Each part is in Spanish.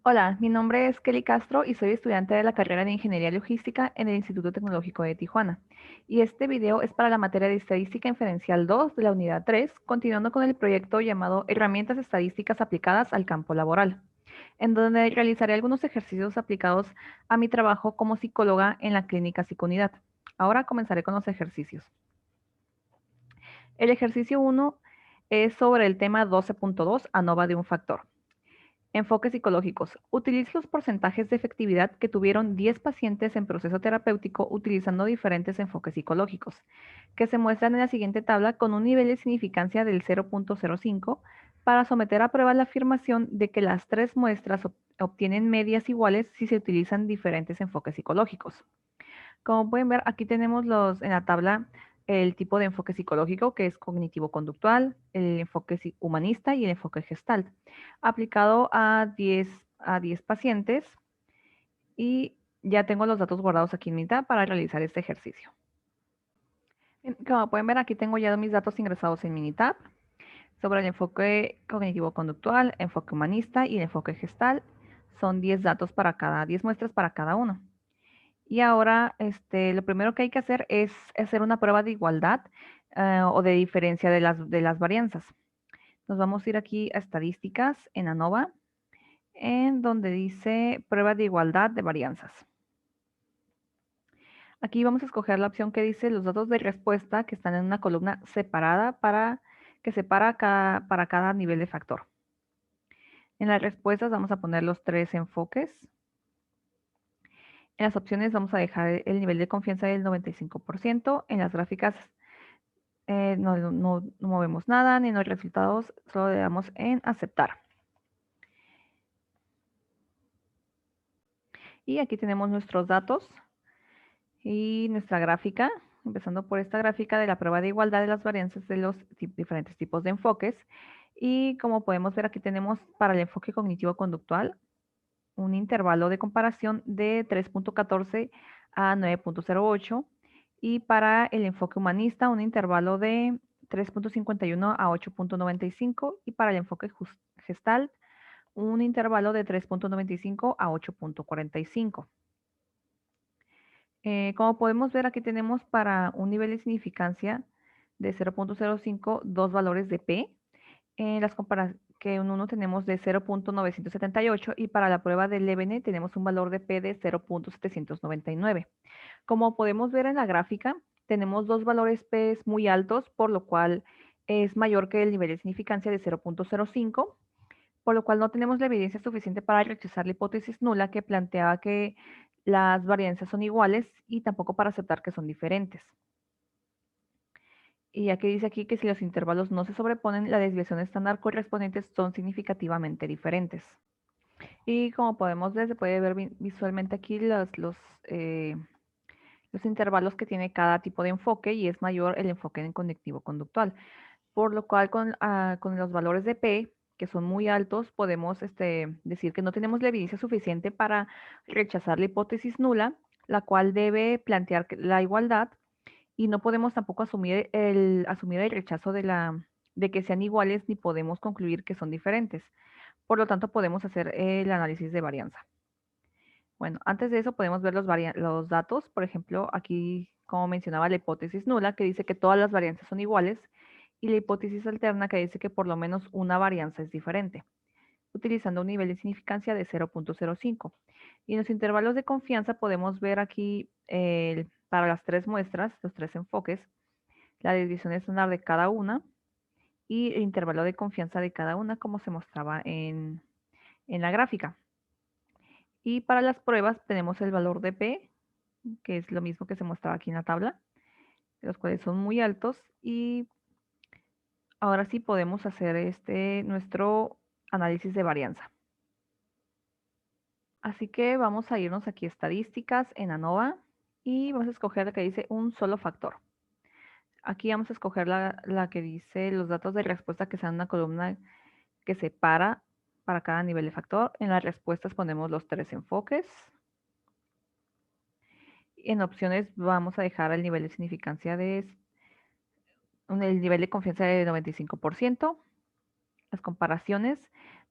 Hola, mi nombre es Kelly Castro y soy estudiante de la carrera de Ingeniería Logística en el Instituto Tecnológico de Tijuana. Y este video es para la materia de Estadística Inferencial 2 de la Unidad 3, continuando con el proyecto llamado Herramientas Estadísticas aplicadas al campo laboral, en donde realizaré algunos ejercicios aplicados a mi trabajo como psicóloga en la clínica Psicounidad. Ahora comenzaré con los ejercicios. El ejercicio 1 es sobre el tema 12.2, ANOVA de un factor. Enfoques psicológicos. Utilice los porcentajes de efectividad que tuvieron 10 pacientes en proceso terapéutico utilizando diferentes enfoques psicológicos, que se muestran en la siguiente tabla con un nivel de significancia del 0.05 para someter a prueba la afirmación de que las tres muestras obtienen medias iguales si se utilizan diferentes enfoques psicológicos. Como pueden ver, aquí tenemos en la tabla el tipo de enfoque psicológico, que es cognitivo-conductual, el enfoque humanista y el enfoque gestalt, aplicado a 10 pacientes, y ya tengo los datos guardados aquí en mi tab para realizar este ejercicio. Bien, como pueden ver, aquí tengo ya mis datos ingresados en Minitab sobre el enfoque cognitivo-conductual, enfoque humanista y el enfoque gestalt. Son 10 datos para 10 muestras para cada uno. Y ahora, lo primero que hay que hacer es hacer una prueba de igualdad o de diferencia de las varianzas. Nos vamos a ir aquí a estadísticas en ANOVA, en donde dice prueba de igualdad de varianzas. Aquí vamos a escoger la opción que dice los datos de respuesta que están en una columna separada que separa para cada nivel de factor. En las respuestas vamos a poner los tres enfoques. En las opciones vamos a dejar el nivel de confianza del 95%. En las gráficas no movemos nada, ni en los resultados, solo le damos en aceptar. Y aquí tenemos nuestros datos y nuestra gráfica, empezando por esta gráfica de la prueba de igualdad de las varianzas de los diferentes tipos de enfoques. Y como podemos ver, aquí tenemos para el enfoque cognitivo-conductual un intervalo de comparación de 3.14 a 9.08, y para el enfoque humanista un intervalo de 3.51 a 8.95, y para el enfoque gestalt un intervalo de 3.95 a 8.45. Como podemos ver, aquí tenemos para un nivel de significancia de 0.05 dos valores de P, que en uno tenemos de 0.978 y para la prueba del Levene tenemos un valor de P de 0.799. Como podemos ver en la gráfica, tenemos dos valores P muy altos, por lo cual es mayor que el nivel de significancia de 0.05, por lo cual no tenemos la evidencia suficiente para rechazar la hipótesis nula que planteaba que las varianzas son iguales, y tampoco para aceptar que son diferentes. Y aquí dice aquí que si los intervalos no se sobreponen, la desviación estándar correspondientes son significativamente diferentes. Y como podemos ver, se puede ver visualmente aquí los intervalos que tiene cada tipo de enfoque, y es mayor el enfoque en cognitivo-conductual. Por lo cual con los valores de P, que son muy altos, podemos decir que no tenemos la evidencia suficiente para rechazar la hipótesis nula, la cual debe plantear la igualdad, y no podemos tampoco asumir el rechazo de que sean iguales, ni podemos concluir que son diferentes. Por lo tanto, podemos hacer el análisis de varianza. Bueno, antes de eso podemos ver los datos. Por ejemplo, aquí, como mencionaba, la hipótesis nula, que dice que todas las varianzas son iguales, y la hipótesis alterna, que dice que por lo menos una varianza es diferente, utilizando un nivel de significancia de 0.05. Y en los intervalos de confianza podemos ver aquí para las tres muestras, los tres enfoques, la desviación estándar de cada una y el intervalo de confianza de cada una, como se mostraba en la gráfica. Y para las pruebas tenemos el valor de P, que es lo mismo que se mostraba aquí en la tabla, los cuales son muy altos, y ahora sí podemos hacer nuestro análisis de varianza. Así que vamos a irnos aquí a estadísticas en ANOVA y vamos a escoger la que dice un solo factor. Aquí vamos a escoger la que dice los datos de respuesta que sean una columna que separa para cada nivel de factor. En las respuestas ponemos los tres enfoques. En opciones vamos a dejar el nivel de significancia el nivel de confianza de 95%. Las comparaciones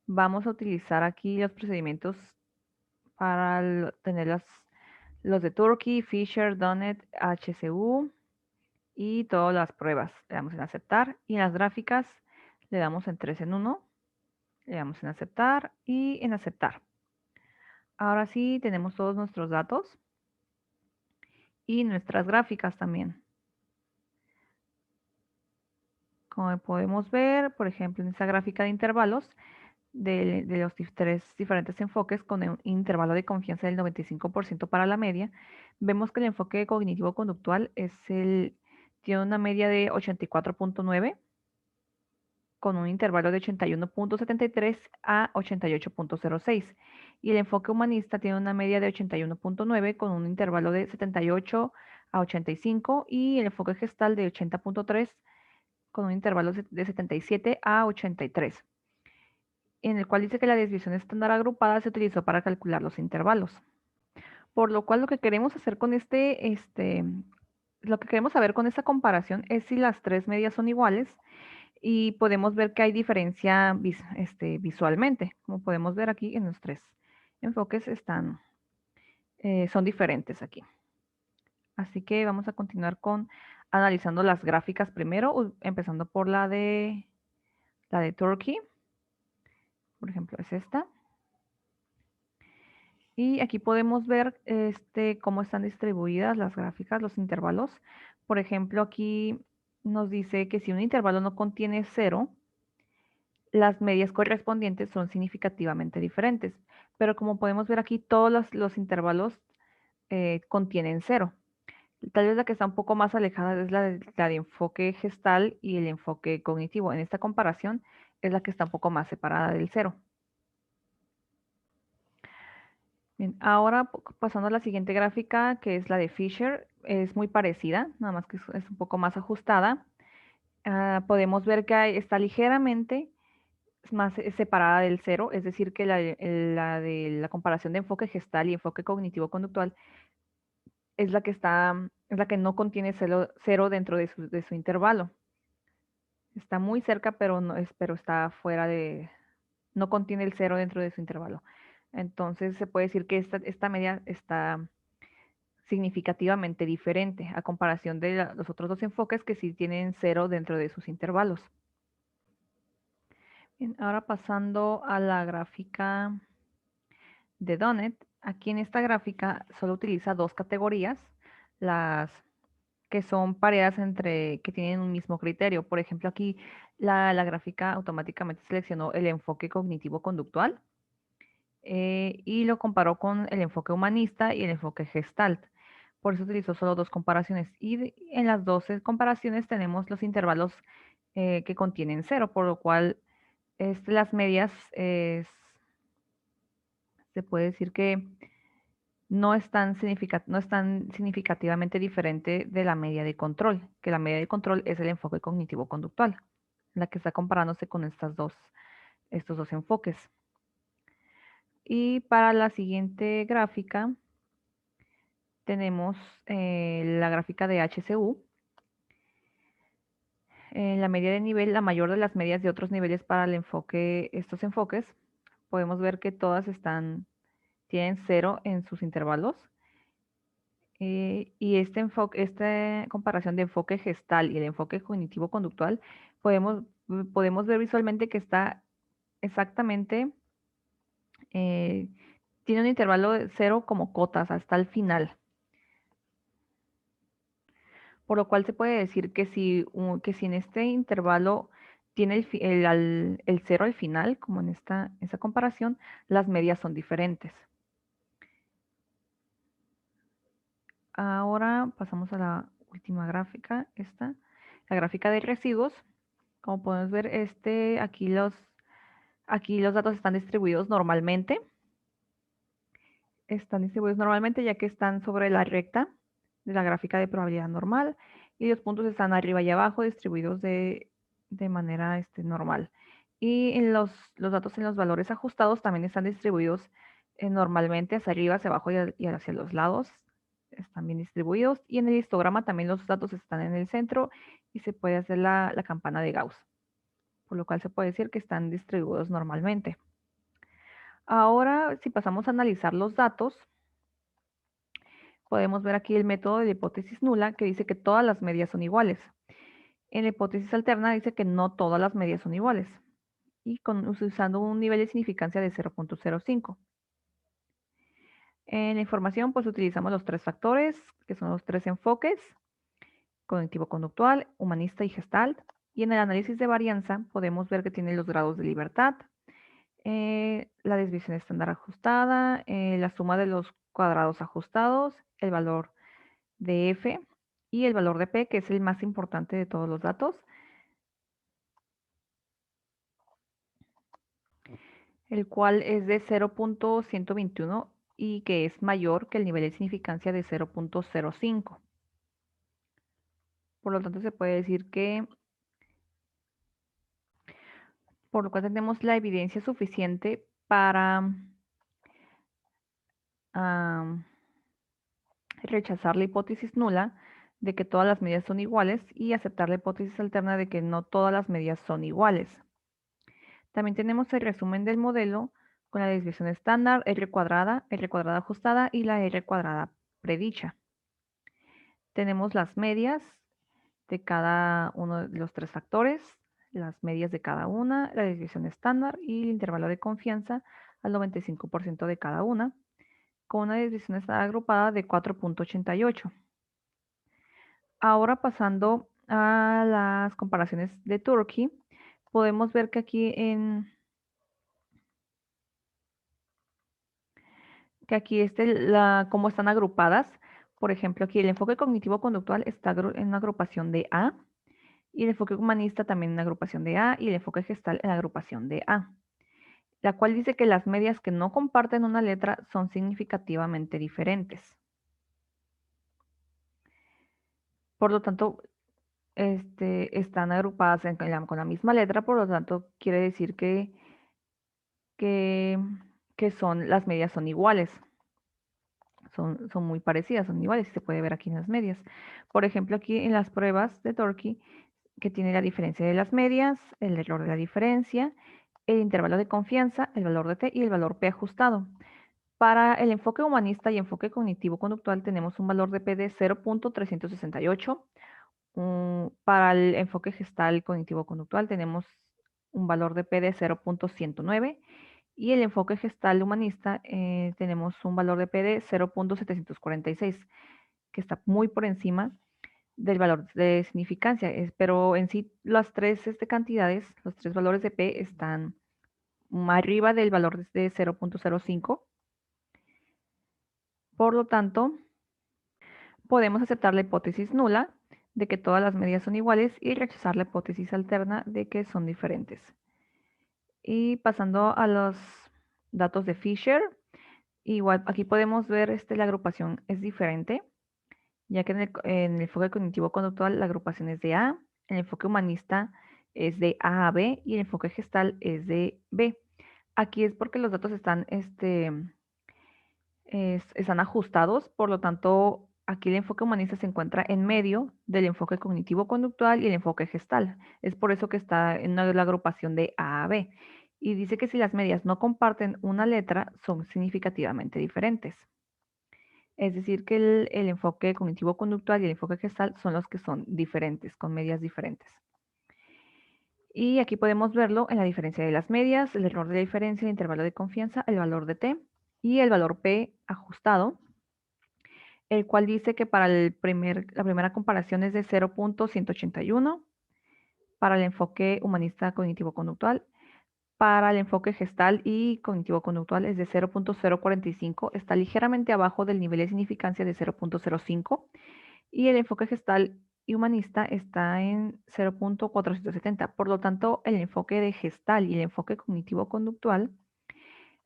vamos a utilizar aquí los procedimientos para tener los de Turkey, Fisher, Donut, HCU y todas las pruebas. Le damos en aceptar y en las gráficas le damos en 3 en 1, le damos en aceptar y en aceptar. Ahora sí tenemos todos nuestros datos y nuestras gráficas también. Como podemos ver, por ejemplo, en esta gráfica de intervalos de los tres diferentes enfoques con un intervalo de confianza del 95% para la media, vemos que el enfoque cognitivo-conductual tiene una media de 84.9 con un intervalo de 81.73 a 88.06. Y el enfoque humanista tiene una media de 81.9 con un intervalo de 78 a 85 y el enfoque gestal de 80.3 con un intervalo de 77 a 83, en el cual dice que la desviación estándar agrupada se utilizó para calcular los intervalos. Por lo cual lo que queremos hacer con lo que queremos saber con esta comparación es si las tres medias son iguales y podemos ver que hay diferencia visualmente. Como podemos ver aquí en los tres enfoques son diferentes aquí. Así que vamos a continuar con analizando las gráficas primero, empezando por la de Turkey. Por ejemplo, es esta. Y aquí podemos ver cómo están distribuidas las gráficas, los intervalos. Por ejemplo, aquí nos dice que si un intervalo no contiene 0, las medias correspondientes son significativamente diferentes. Pero como podemos ver aquí, todos los intervalos contienen 0. Tal vez la que está un poco más alejada es la de enfoque gestal y el enfoque cognitivo. En esta comparación es la que está un poco más separada del 0. Bien, ahora pasando a la siguiente gráfica, que es la de Fisher, es muy parecida, nada más que es un poco más ajustada. Podemos ver que está ligeramente más separada del 0, es decir, que la de la comparación de enfoque gestal y enfoque cognitivo-conductual es la que no contiene 0 dentro de su intervalo. Está muy cerca, pero está fuera no contiene el 0 dentro de su intervalo. Entonces se puede decir que esta media está significativamente diferente a comparación de los otros dos enfoques que sí tienen 0 dentro de sus intervalos. Bien, ahora pasando a la gráfica de Donut, aquí en esta gráfica solo utiliza dos categorías, las que son pareadas que tienen un mismo criterio. Por ejemplo, aquí la gráfica automáticamente seleccionó el enfoque cognitivo-conductual y lo comparó con el enfoque humanista y el enfoque gestalt. Por eso utilizó solo dos comparaciones. Y en las 12 comparaciones tenemos los intervalos que contienen 0, por lo cual las medias se puede decir que no no es tan significativamente diferente de la media de control, que la media de control es el enfoque cognitivo-conductual, la que está comparándose con estos dos enfoques. Y para la siguiente gráfica tenemos la gráfica de HCU. La media de nivel, la mayor de las medias de otros niveles para estos enfoques, podemos ver que todas tienen 0 en sus intervalos. Y esta comparación de enfoque gestal y el enfoque cognitivo-conductual, podemos ver visualmente que está exactamente, tiene un intervalo de 0 como cotas hasta el final. Por lo cual se puede decir que que si en este intervalo tiene el 0 al final, como en esta comparación, las medias son diferentes. Ahora pasamos a la última gráfica, la gráfica de residuos. Como podemos ver, aquí los datos están distribuidos normalmente. Están distribuidos normalmente ya que están sobre la recta de la gráfica de probabilidad normal y los puntos están arriba y abajo distribuidos de manera normal. Y los datos en los valores ajustados también están distribuidos normalmente hacia arriba, hacia abajo y hacia los lados. Están bien distribuidos. Y en el histograma también los datos están en el centro y se puede hacer la campana de Gauss. Por lo cual se puede decir que están distribuidos normalmente. Ahora, si pasamos a analizar los datos, podemos ver aquí el método de la hipótesis nula que dice que todas las medias son iguales. En la hipótesis alterna dice que no todas las medias son iguales y usando un nivel de significancia de 0.05. En la información, pues utilizamos los tres factores, que son los tres enfoques: cognitivo-conductual, humanista y gestalt. Y en el análisis de varianza podemos ver que tiene los grados de libertad, la desviación estándar ajustada, la suma de los cuadrados ajustados, el valor de F y el valor de P, que es el más importante de todos los datos, el cual es de 0.121 y que es mayor que el nivel de significancia de 0.05. Por lo tanto, se puede decir que, por lo cual tenemos la evidencia suficiente para rechazar la hipótesis nula de que todas las medidas son iguales y aceptar la hipótesis alterna de que no todas las medidas son iguales. También tenemos el resumen del modelo con la desviación estándar, R cuadrada ajustada y la R cuadrada predicha. Tenemos las medias de cada uno de los tres factores, las medias de cada una, la desviación estándar y el intervalo de confianza al 95% de cada una, con una desviación estándar agrupada de 4.88. Ahora pasando a las comparaciones de Turkey, podemos ver que aquí cómo están agrupadas. Por ejemplo, aquí el enfoque cognitivo-conductual está en una agrupación de A, y el enfoque humanista también en una agrupación de A, y el enfoque gestal en la agrupación de A, la cual dice que las medias que no comparten una letra son significativamente diferentes. Por lo tanto, están agrupadas con la misma letra, por lo tanto, quiere decir que, que las medias son iguales. Son muy parecidas, son iguales, y se puede ver aquí en las medias. Por ejemplo, aquí en las pruebas de Turkey, que tiene la diferencia de las medias, el error de la diferencia, el intervalo de confianza, el valor de T y el valor P ajustado. Para el enfoque humanista y enfoque cognitivo-conductual tenemos un valor de P de 0.368. Para el enfoque gestal cognitivo-conductual tenemos un valor de P de 0.109. Y el enfoque gestal humanista tenemos un valor de P de 0.746, que está muy por encima del valor de significancia. Pero en sí las tres cantidades, los tres valores de P están arriba del valor de 0.05. Por lo tanto, podemos aceptar la hipótesis nula de que todas las medidas son iguales y rechazar la hipótesis alterna de que son diferentes. Y pasando a los datos de Fisher, igual aquí podemos ver la agrupación es diferente, ya que en el enfoque cognitivo-conductual la agrupación es de A, en el enfoque humanista es de A a B y el enfoque gestal es de B. Aquí es porque los datos están ajustados, por lo tanto, aquí el enfoque humanista se encuentra en medio del enfoque cognitivo-conductual y el enfoque gestal. Es por eso que está en la agrupación de A a B. Y dice que si las medias no comparten una letra, son significativamente diferentes. Es decir, que el enfoque cognitivo-conductual y el enfoque gestal son los que son diferentes, con medias diferentes. Y aquí podemos verlo en la diferencia de las medias, el error de la diferencia, el intervalo de confianza, el valor de T y el valor P ajustado, el cual dice que para la primera comparación es de 0.181, para el enfoque humanista cognitivo-conductual, para el enfoque gestal y cognitivo-conductual es de 0.045, está ligeramente abajo del nivel de significancia de 0.05, y el enfoque gestal y humanista está en 0.470. Por lo tanto, el enfoque de gestal y el enfoque cognitivo-conductual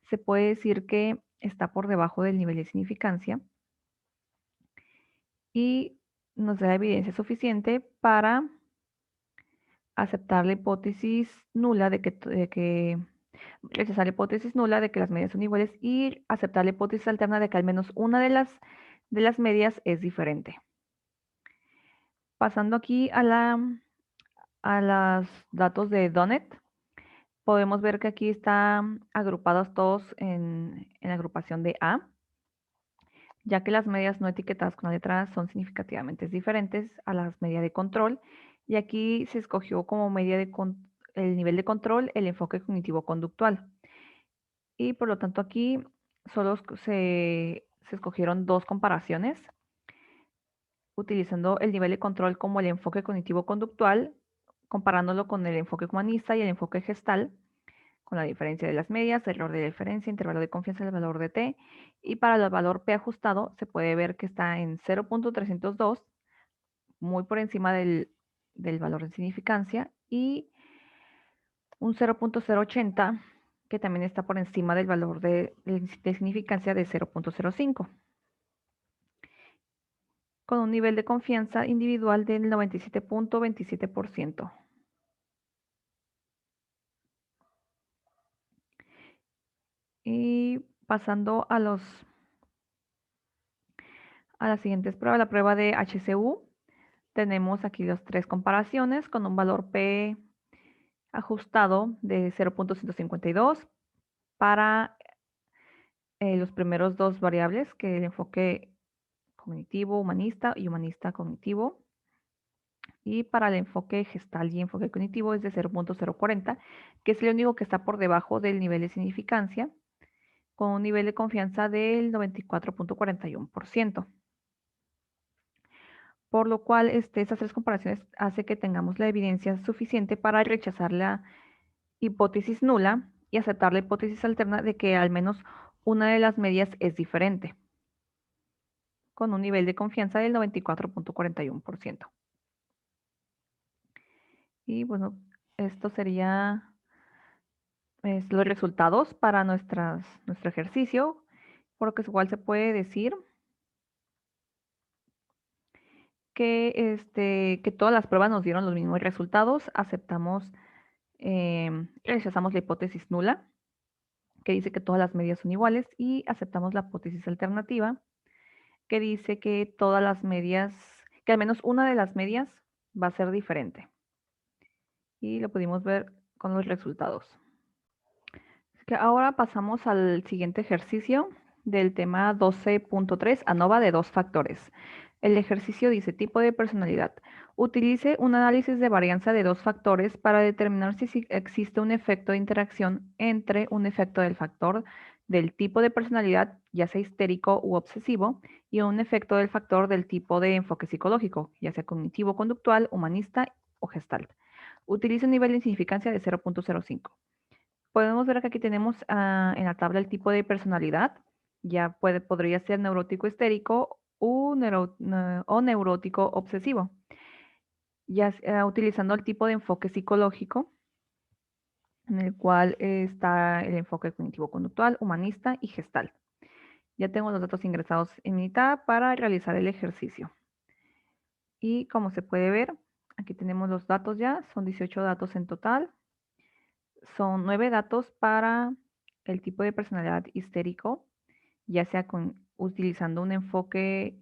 se puede decir que está por debajo del nivel de significancia y nos da evidencia suficiente para aceptar la hipótesis nula rechazar la hipótesis nula de que las medias son iguales y aceptar la hipótesis alterna de que al menos una de las medias es diferente. Pasando aquí a los datos de Donet, podemos ver que aquí están agrupados todos en la agrupación de A, ya que las medias no etiquetadas con la letra A son significativamente diferentes a las medias de control, y aquí se escogió como media de el nivel de control el enfoque cognitivo-conductual. Y por lo tanto aquí solo se escogieron dos comparaciones, utilizando el nivel de control como el enfoque cognitivo-conductual, comparándolo con el enfoque humanista y el enfoque gestal, con la diferencia de las medias, el error de diferencia, intervalo de confianza del valor de t, y para el valor p ajustado se puede ver que está en 0.302, muy por encima del valor de significancia, y un 0.080 que también está por encima del valor de significancia de 0.05, con un nivel de confianza individual del 97.27%. Y pasando a las siguientes pruebas, la prueba de HCU, tenemos aquí las tres comparaciones con un valor P ajustado de 0.152 para los primeros dos variables, que es el enfoque cognitivo humanista y humanista cognitivo. Y para el enfoque gestal y enfoque cognitivo es de 0.040, que es el único que está por debajo del nivel de significancia, con un nivel de confianza del 94.41%. Por lo cual, estas tres comparaciones hace que tengamos la evidencia suficiente para rechazar la hipótesis nula y aceptar la hipótesis alterna de que al menos una de las medias es diferente, con un nivel de confianza del 94.41%. Y bueno, esto sería los resultados para nuestro ejercicio, por lo que igual se puede decir que todas las pruebas nos dieron los mismos resultados, rechazamos la hipótesis nula, que dice que todas las medias son iguales, y aceptamos la hipótesis alternativa, que dice que todas las medias, que al menos una de las medias va a ser diferente. Y lo pudimos ver con los resultados. Así que ahora pasamos al siguiente ejercicio del tema 12.3, ANOVA de dos factores. El ejercicio dice tipo de personalidad. Utilice un análisis de varianza de dos factores para determinar si existe un efecto de interacción entre un efecto del factor del tipo de personalidad, ya sea histérico u obsesivo, y un efecto del factor del tipo de enfoque psicológico, ya sea cognitivo, conductual, humanista o gestalt. Utilice un nivel de insignificancia de 0.05. Podemos ver que aquí tenemos en la tabla el tipo de personalidad. Ya podría ser neurótico histérico o neurótico obsesivo. Ya utilizando el tipo de enfoque psicológico, en el cual está el enfoque cognitivo-conductual, humanista y gestal. Ya tengo los datos ingresados en mi tab para realizar el ejercicio. Y como se puede ver, aquí tenemos los datos ya, son 18 datos en total. Son 9 datos para el tipo de personalidad histérico, ya sea utilizando un enfoque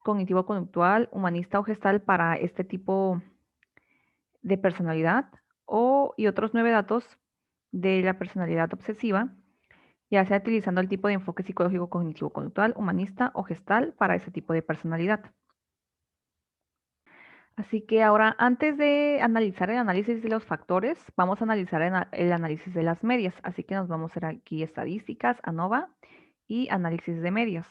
cognitivo-conductual, humanista o gestal para este tipo de personalidad, y otros 9 datos de la personalidad obsesiva, ya sea utilizando el tipo de enfoque psicológico cognitivo-conductual, humanista o gestal para ese tipo de personalidad. Así que ahora, antes de analizar el análisis de los factores, vamos a analizar el análisis de las medias. Así que nos vamos a hacer aquí estadísticas, ANOVA y análisis de medias.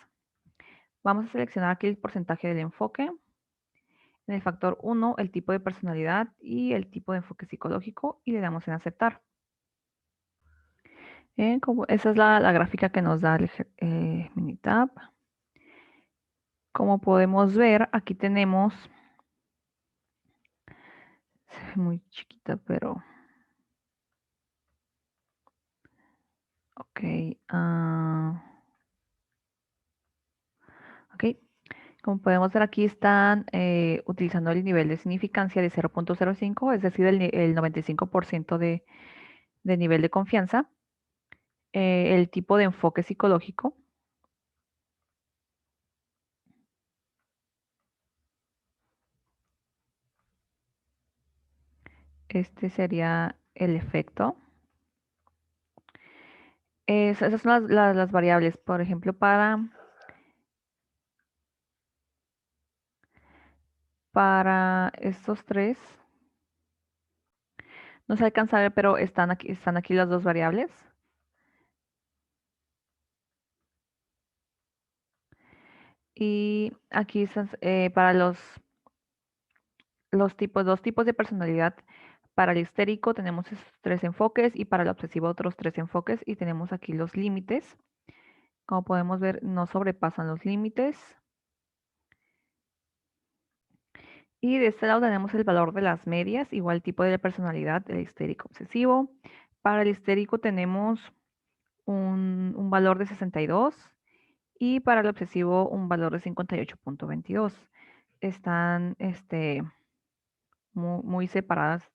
Vamos a seleccionar aquí el porcentaje del enfoque. En el factor 1, el tipo de personalidad y el tipo de enfoque psicológico, y le damos en aceptar. Esa es la gráfica que nos da el Minitab. Como podemos ver, aquí tenemos, se ve muy chiquita, pero ok. Ok. Como podemos ver aquí están utilizando el nivel de significancia de 0.05, es decir, el 95% de nivel de confianza, el tipo de enfoque psicológico. Este sería el efecto. Esas son las variables. Por ejemplo, para estos tres, no se alcanza a ver, pero están aquí las dos variables. Y aquí están, para dos tipos de personalidad. Para el histérico tenemos esos tres enfoques y para el obsesivo otros tres enfoques y tenemos aquí los límites. Como podemos ver, no sobrepasan los límites. Y de este lado tenemos el valor de las medias, igual tipo de personalidad, el histérico obsesivo. Para el histérico tenemos un valor de 62 y para el obsesivo un valor de 58.22. Están muy separadas.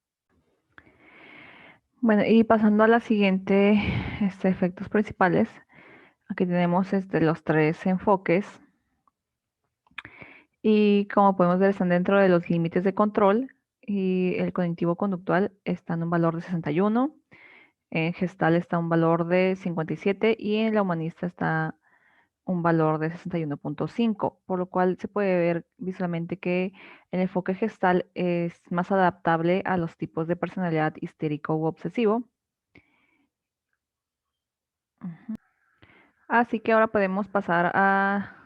Bueno, y pasando a la siguiente, efectos principales, aquí tenemos los tres enfoques y como podemos ver están dentro de los límites de control y el cognitivo conductual está en un valor de 61, en gestal está un valor de 57 y en la humanista está un valor de 61.5, por lo cual se puede ver visualmente que el enfoque gestal es más adaptable a los tipos de personalidad histérico u obsesivo. Así que ahora podemos pasar a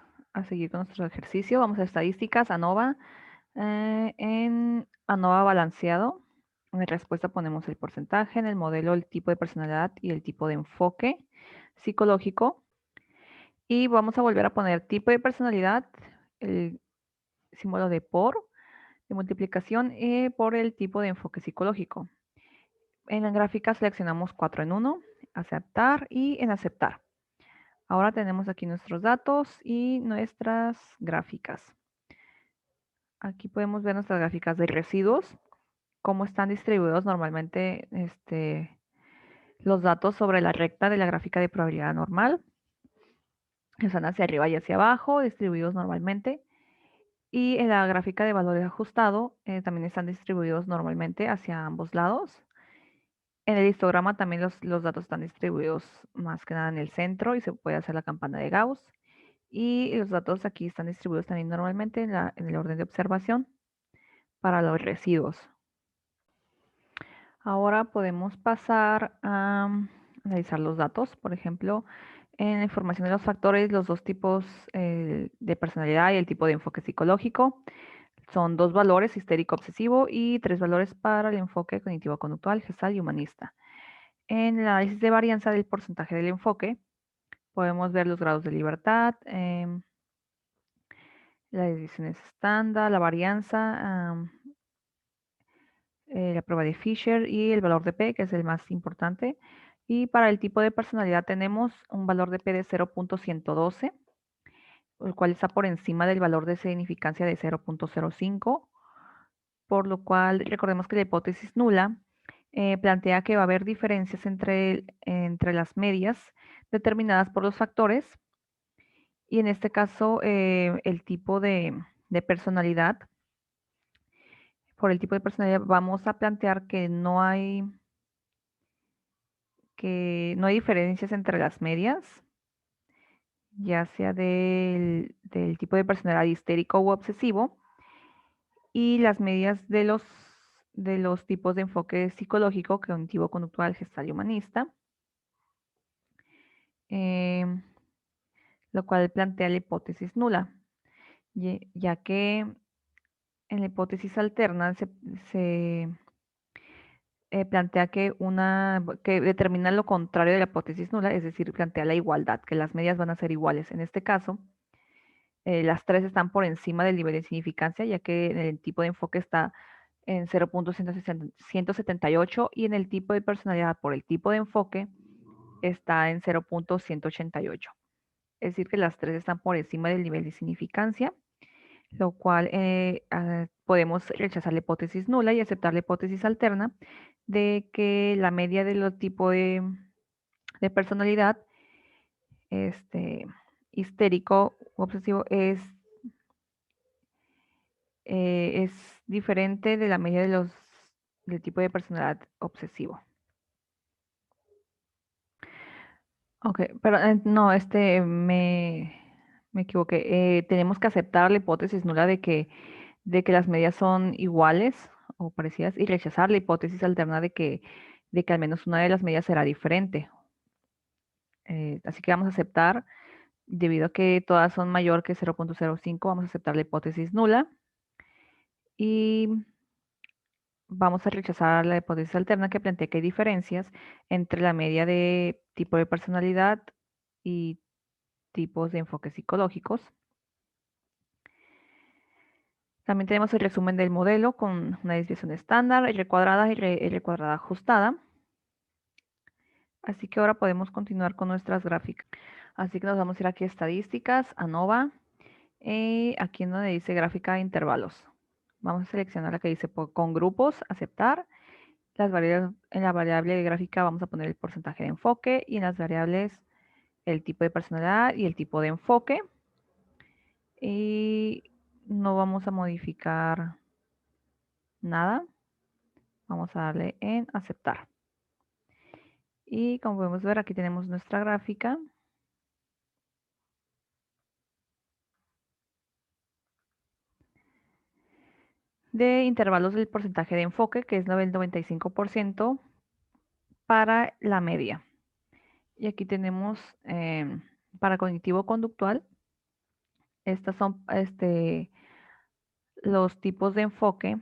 seguir con nuestro ejercicio. Vamos a estadísticas, ANOVA. En ANOVA balanceado, en respuesta ponemos el porcentaje, en el modelo el tipo de personalidad y el tipo de enfoque psicológico. Y vamos a volver a poner tipo de personalidad, el símbolo de por, de multiplicación por el tipo de enfoque psicológico. En la gráfica seleccionamos 4 en 1, aceptar y en aceptar. Ahora tenemos aquí nuestros datos y nuestras gráficas. Aquí podemos ver nuestras gráficas de residuos, cómo están distribuidos normalmente los datos sobre la recta de la gráfica de probabilidad normal. Están hacia arriba y hacia abajo, distribuidos normalmente. Y en la gráfica de valores ajustado también están distribuidos normalmente hacia ambos lados. En el histograma también los datos están distribuidos más que nada en el centro y se puede hacer la campana de Gauss. Y los datos aquí están distribuidos también normalmente en el orden de observación para los residuos. Ahora podemos pasar a analizar los datos. Por ejemplo, en la información de los factores, los dos tipos de personalidad y el tipo de enfoque psicológico. Son dos valores, histérico obsesivo, y tres valores para el enfoque cognitivo-conductual, gestal y humanista. En el análisis de varianza del porcentaje del enfoque, podemos ver los grados de libertad, las decisiones estándar, la varianza, la prueba de Fisher y el valor de P, que es el más importante. Y para el tipo de personalidad tenemos un valor de P de 0.112, el cual está por encima del valor de significancia de 0.05, por lo cual recordemos que la hipótesis nula plantea que va a haber diferencias entre las medias determinadas por los factores y en este caso el tipo de personalidad. Por el tipo de personalidad vamos a plantear que no hay diferencias entre las medias, ya sea del tipo de personalidad histérico u obsesivo, y las medias de los tipos de enfoque psicológico, cognitivo, conductual, gestal y humanista, lo cual plantea la hipótesis nula, ya que en la hipótesis alterna se plantea que determina lo contrario de la hipótesis nula, es decir, plantea la igualdad, que las medias van a ser iguales. En este caso, las tres están por encima del nivel de significancia, ya que el tipo de enfoque está en 0.178 y en el tipo de personalidad por el tipo de enfoque está en 0.188. Es decir, que las tres están por encima del nivel de significancia, lo cual podemos rechazar la hipótesis nula y aceptar la hipótesis alterna de que la media de los tipos de personalidad histérico u obsesivo es diferente de la media del tipo de personalidad obsesivo. Ok, pero no, me equivoqué. Tenemos que aceptar la hipótesis nula de que las medias son iguales o parecidas y rechazar la hipótesis alterna de que al menos una de las medias será diferente. Así que vamos a aceptar, debido a que todas son mayor que 0.05, vamos a aceptar la hipótesis nula y vamos a rechazar la hipótesis alterna que plantea que hay diferencias entre la media de tipo de personalidad y tipos de enfoques psicológicos. También tenemos el resumen del modelo con una desviación estándar, R cuadrada y R cuadrada ajustada. Así que ahora podemos continuar con nuestras gráficas. Así que nos vamos a ir aquí a estadísticas, ANOVA, aquí en donde dice gráfica de intervalos. Vamos a seleccionar la que dice con grupos, aceptar. En la variable de gráfica vamos a poner el porcentaje de enfoque y en las variables el tipo de personalidad y el tipo de enfoque. Y no vamos a modificar nada. Vamos a darle en aceptar. Y como podemos ver, aquí tenemos nuestra gráfica. De intervalos del porcentaje de enfoque, que es el 95% para la media. Y aquí tenemos para cognitivo conductual, estos son los tipos de enfoque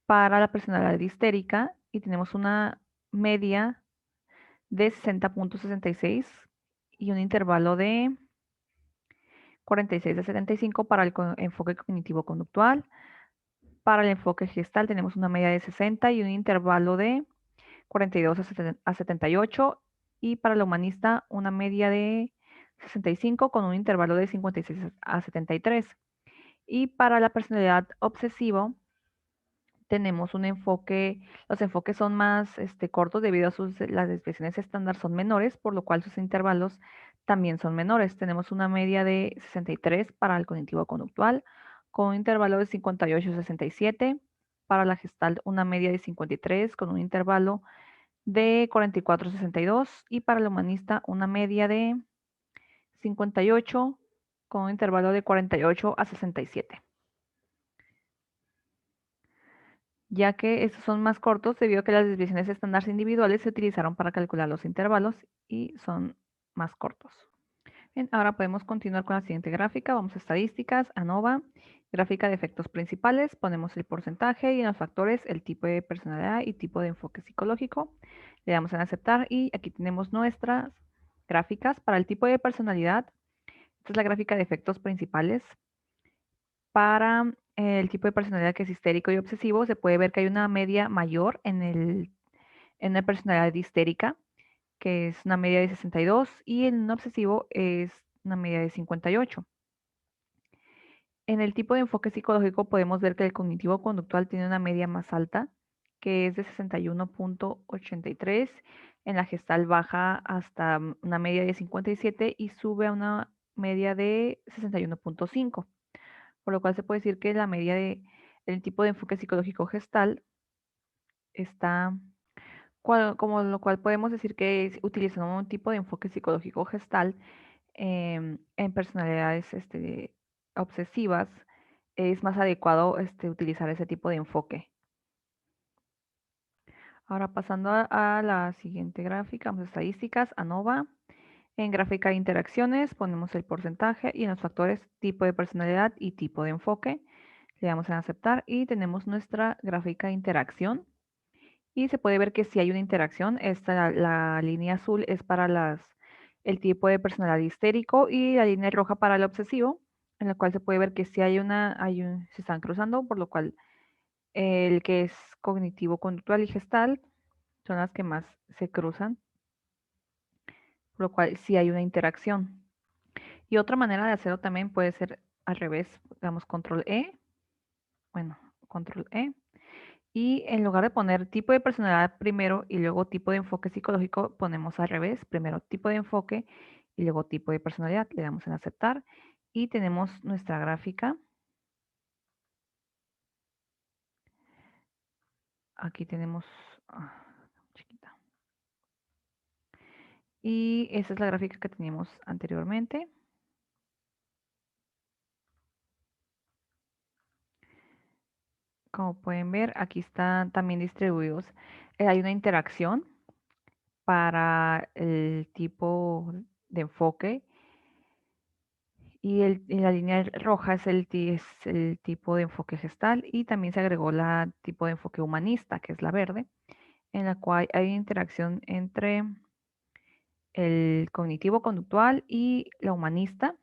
para la personalidad histérica y tenemos una media de 60.66 y un intervalo de 46 a 75 para el enfoque cognitivo conductual. Para el enfoque gestal tenemos una media de 60 y un intervalo de 42 a 78 y para el humanista una media de 65 con un intervalo de 56 a 73. Y para la personalidad obsesivo tenemos un enfoque, los enfoques son más cortos debido a las expresiones estándar son menores, por lo cual sus intervalos también son menores. Tenemos una media de 63 para el cognitivo conductual, con un intervalo de 58 a 67. Para la gestal, una media de 53 con un intervalo de 44 a 62. Y para el humanista, una media de 58 con un intervalo de 48 a 67. Ya que estos son más cortos debido a que las desviaciones estándares individuales se utilizaron para calcular los intervalos y son más cortos. Bien, ahora podemos continuar con la siguiente gráfica. Vamos a estadísticas, ANOVA, gráfica de efectos principales, ponemos el porcentaje y en los factores el tipo de personalidad y tipo de enfoque psicológico. Le damos en aceptar y aquí tenemos nuestras gráficas para el tipo de personalidad. Esta es la gráfica de efectos principales. Para el tipo de personalidad que es histérico y obsesivo, se puede ver que hay una media mayor en la personalidad histérica, que es una media de 62, y en un obsesivo es una media de 58. En el tipo de enfoque psicológico podemos ver que el cognitivo conductual tiene una media más alta, que es de 61.83. En la gestal baja hasta una media de 57 y sube a una media de 61.5. Por lo cual se puede decir que la media del tipo de enfoque psicológico gestal está, como lo cual podemos decir que utilizando un tipo de enfoque psicológico gestal en personalidades obsesivas, es más adecuado utilizar ese tipo de enfoque. Ahora pasando a la siguiente gráfica, vamos a estadísticas, ANOVA. En gráfica de interacciones ponemos el porcentaje y en los factores tipo de personalidad y tipo de enfoque. Le damos en aceptar y tenemos nuestra gráfica de interacción. Y se puede ver que si hay una interacción, la línea azul es para el tipo de personalidad histérico y la línea roja para el obsesivo, en la cual se puede ver que si se están cruzando, por lo cual el que es cognitivo, conductual y gestal son las que más se cruzan, por lo cual sí hay una interacción. Y otra manera de hacerlo también puede ser al revés, damos control E, bueno, control E. Y en lugar de poner tipo de personalidad primero y luego tipo de enfoque psicológico, ponemos al revés, primero tipo de enfoque y luego tipo de personalidad. Le damos en aceptar y tenemos nuestra gráfica. Aquí tenemos, chiquita. Y esa es la gráfica que teníamos anteriormente. Como pueden ver, aquí están también distribuidos. Hay una interacción para el tipo de enfoque y la línea roja es es el tipo de enfoque gestal y también se agregó la tipo de enfoque humanista, que es la verde, en la cual hay interacción entre el cognitivo-conductual y la humanista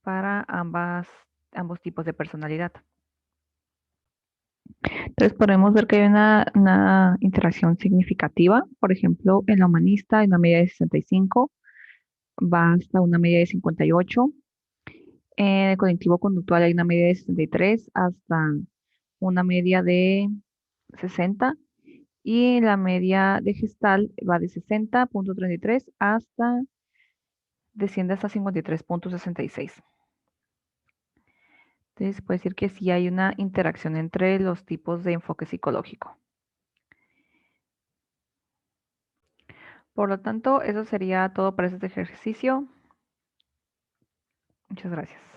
para ambos tipos de personalidad. Entonces podemos ver que hay una interacción significativa, por ejemplo, en la humanista hay una media de 65, va hasta una media de 58. En el cognitivo conductual hay una media de 63 hasta una media de 60 y la media de gestal va de 60.33 hasta desciende hasta 53.66. Entonces puede decir que sí hay una interacción entre los tipos de enfoque psicológico. Por lo tanto, eso sería todo para este ejercicio. Muchas gracias.